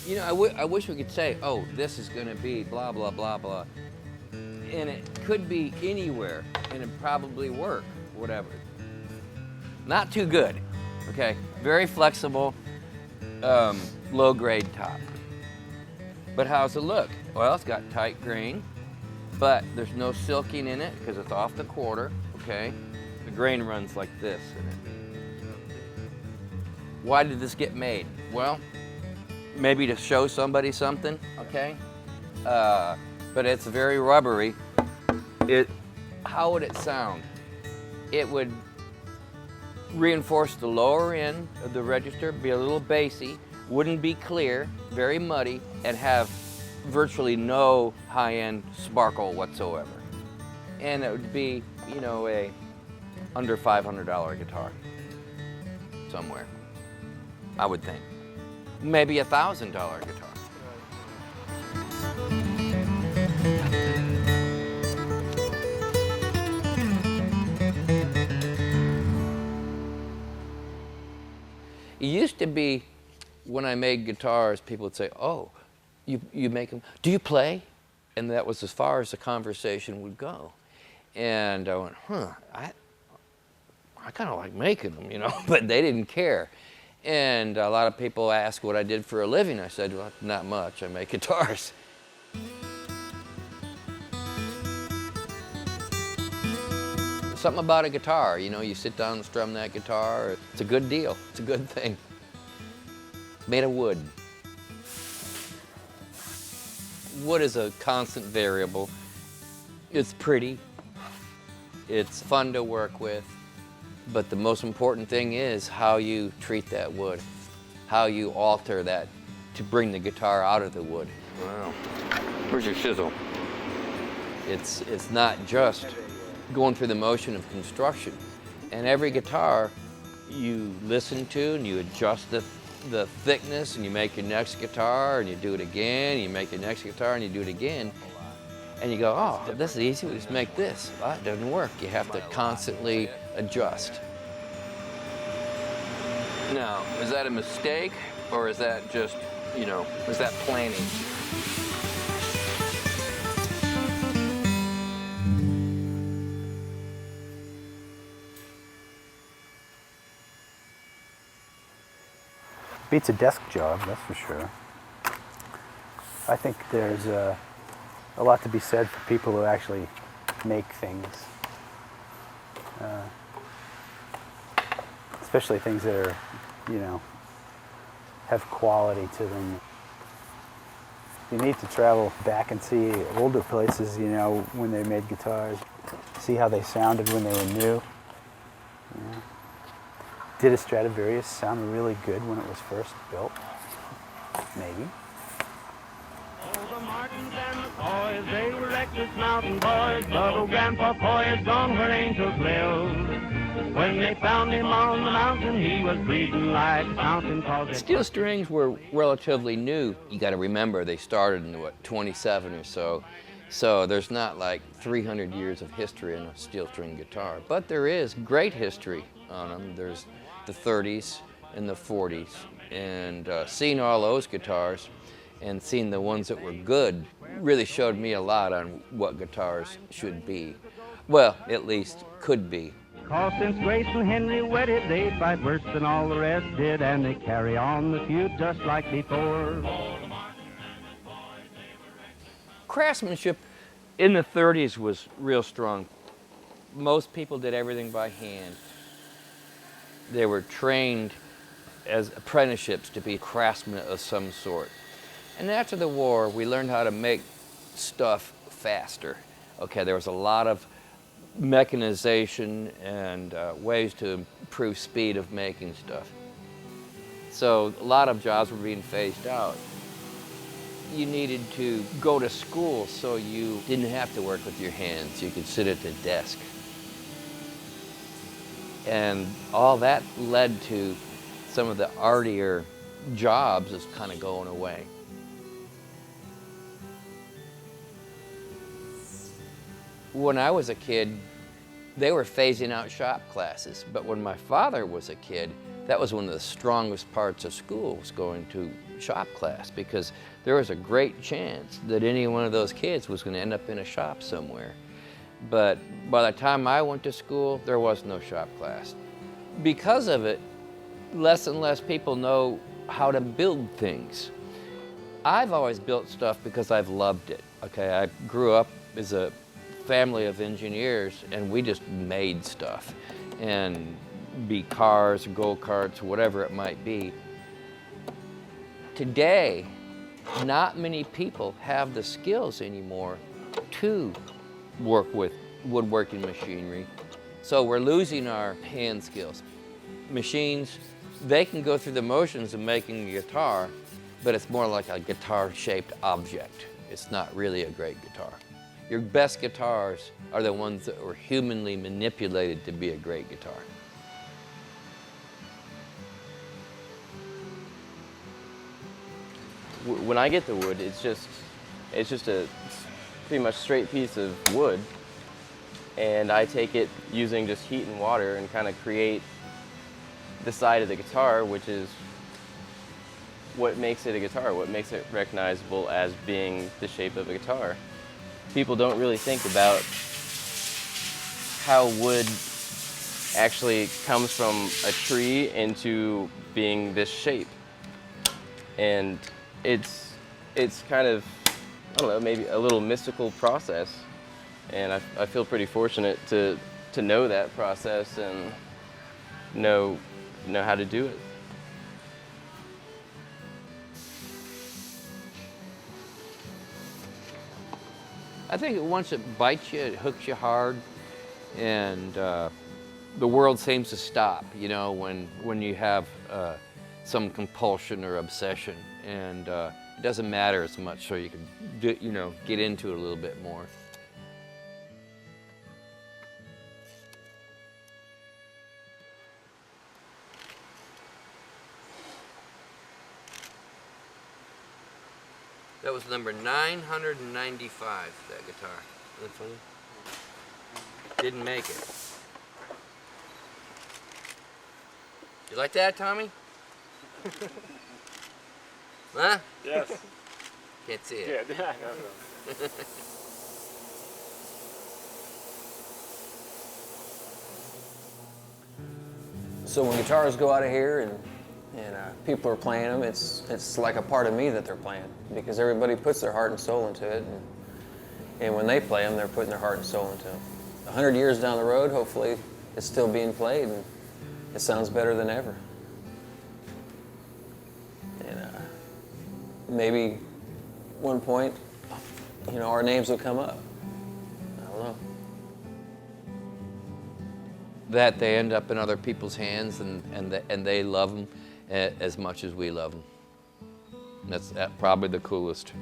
You know, I wish we could say, oh, this is gonna be blah, blah, blah, blah. And it could be anywhere, and it probably work, whatever. Not too good, okay? Very flexible, low-grade top. But how's it look? Well, it's got tight grain, but there's no silking in it because it's off the quarter, okay? The grain runs like this in it. Why did this get made? Well, maybe to show somebody something, okay? But it's very rubbery. How would it sound? It would reinforce the lower end of the register, be a little bassy, wouldn't be clear, very muddy, and have virtually no high-end sparkle whatsoever. And it would be, you know, a under $500 guitar somewhere, I would think. Maybe a $1,000 guitar. It used to be, when I made guitars, people would say, oh, you make them, do you play? And that was as far as the conversation would go. And I went, I kind of like making them, you know, but they didn't care. And a lot of people asked what I did for a living. I said, well, not much, I make guitars. Something about a guitar, you know, you sit down and strum that guitar, it's a good deal, it's a good thing. It's made of wood. Wood is a constant variable. It's pretty, it's fun to work with, but the most important thing is how you treat that wood, how you alter that to bring the guitar out of the wood. Wow, where's your chisel? It's not just going through the motion of construction. And every guitar you listen to and you adjust the thickness and you make your next guitar and you do it again, and you make your next guitar and you do it again. And you go, oh, this is easy, we just make this. Well, it doesn't work. You have to constantly adjust. Now, is that a mistake or is that just, you know, is that planning? Beats a desk job, that's for sure. I think there's a lot to be said for people who actually make things. Especially things that are, you know, have quality to them. You need to travel back and see older places, you know, when they made guitars. See how they sounded when they were new. Yeah. Did a Stradivarius sound really good when it was first built? Maybe. Oh, the Martins and the Coys, they were reckless mountain boys, but old Grandpa Coy is gone where angels live. When they found him on the mountain, he was breathing like a fountain. Steel strings were relatively new. You got to remember they started in, what, 27 or so. So there's not like 300 years of history in a steel string guitar, but there is great history on them. There's the 30s and the 40s, and seeing all those guitars and seeing the ones that were good really showed me a lot on what guitars should be. Well, at least could be. Cause since Grace and Henry wedded, they fight worse than all the rest did, and they carry on the feud just like before. Craftsmanship in the 30s was real strong. Most people did everything by hand. They were trained as apprenticeships to be craftsmen of some sort. And after the war, we learned how to make stuff faster. Okay, there was a lot of mechanization and ways to improve speed of making stuff. So a lot of jobs were being phased out. You needed to go to school so you didn't have to work with your hands. You could sit at the desk. And all that led to some of the artier jobs is kind of going away. When I was a kid, they were phasing out shop classes, but when my father was a kid, that was one of the strongest parts of school, was going to shop class because there was a great chance that any one of those kids was going to end up in a shop somewhere. But by the time I went to school, there was no shop class. Because of it, less and less people know how to build things. I've always built stuff because I've loved it. Okay, I grew up as a family of engineers and we just made stuff, and be cars, go-karts, whatever it might be. Today, not many people have the skills anymore to work with woodworking machinery. So we're losing our hand skills. Machines, they can go through the motions of making a guitar, but it's more like a guitar-shaped object. It's not really a great guitar. Your best guitars are the ones that were humanly manipulated to be a great guitar. When I get the wood, it's just a pretty much straight piece of wood, and I take it using just heat and water and kind of create the side of the guitar, which is what makes it a guitar, what makes it recognizable as being the shape of a guitar. People don't really think about how wood actually comes from a tree into being this shape. And it's kind of, I don't know, maybe a little mystical process. And I feel pretty fortunate to know that process and know how to do it. I think once it bites you, it hooks you hard, and the world seems to stop, you know, when you have some compulsion or obsession, and it doesn't matter as much, so you can get into it a little bit more. That was number 995, that guitar. Isn't that funny? Didn't make it. You like that, Tommy? Huh? Yes. Can't see it. Yeah, no. So when guitars go out of here and people are playing them, it's like a part of me that they're playing, because everybody puts their heart and soul into it, and when they play them, they're putting their heart and soul into them. 100 years down the road, hopefully, it's still being played, and it sounds better than ever. And maybe one point, our names will come up. I don't know. That they end up in other people's hands and they love them as much as we love them. That's probably the coolest.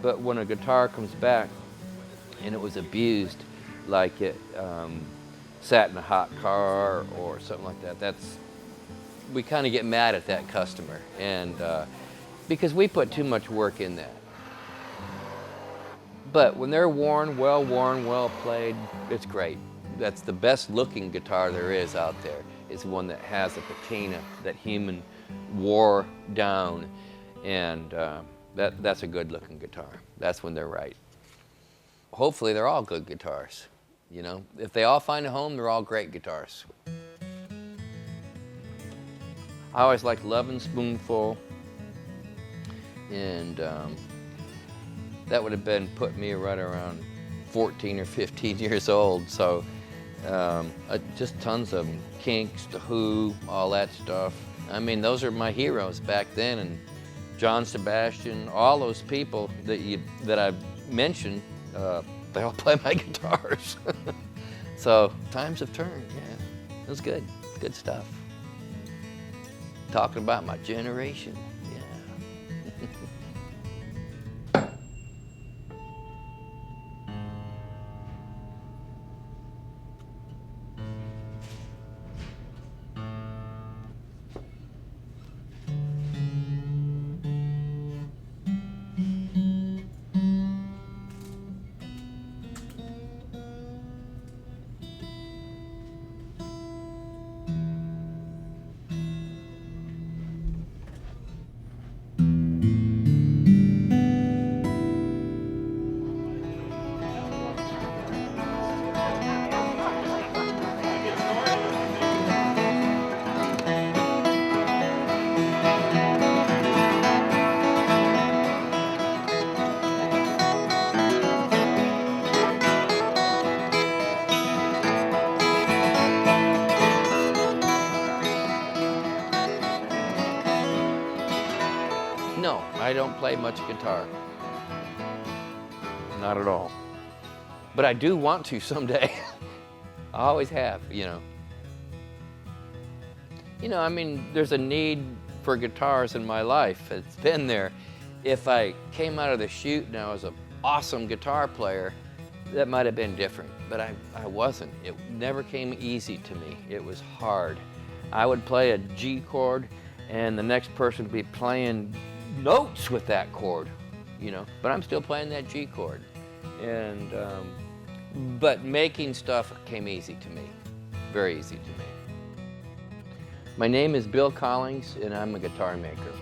But when a guitar comes back and it was abused, like it sat in a hot car or something like that, we kind of get mad at that customer, and because we put too much work in that. But when they're worn, well played, it's great. That's the best looking guitar there is out there, is one that has a patina that human wore down, and that's a good looking guitar. That's when they're right. Hopefully they're all good guitars. If they all find a home, they're all great guitars. I always liked Lovin' Spoonful, and that would have been put me right around 14 or 15 years old. So just tons of them. Kinks, The Who, all that stuff. I mean, those are my heroes back then, and John Sebastian, all those people that I've mentioned, they all play my guitars. So times have turned, yeah. It was good stuff. Talking about my generation, yeah. I don't play much guitar. Not at all. But I do want to someday. I always have, you know. You know, I mean, there's a need for guitars in my life. It's been there. If I came out of the chute and I was an awesome guitar player, that might have been different, but I wasn't. It never came easy to me. It was hard. I would play a G chord and the next person would be playing notes with that chord, you know, but I'm still playing that G chord. And, but making stuff came easy to me, very easy to me. My name is Bill Collings and I'm a guitar maker.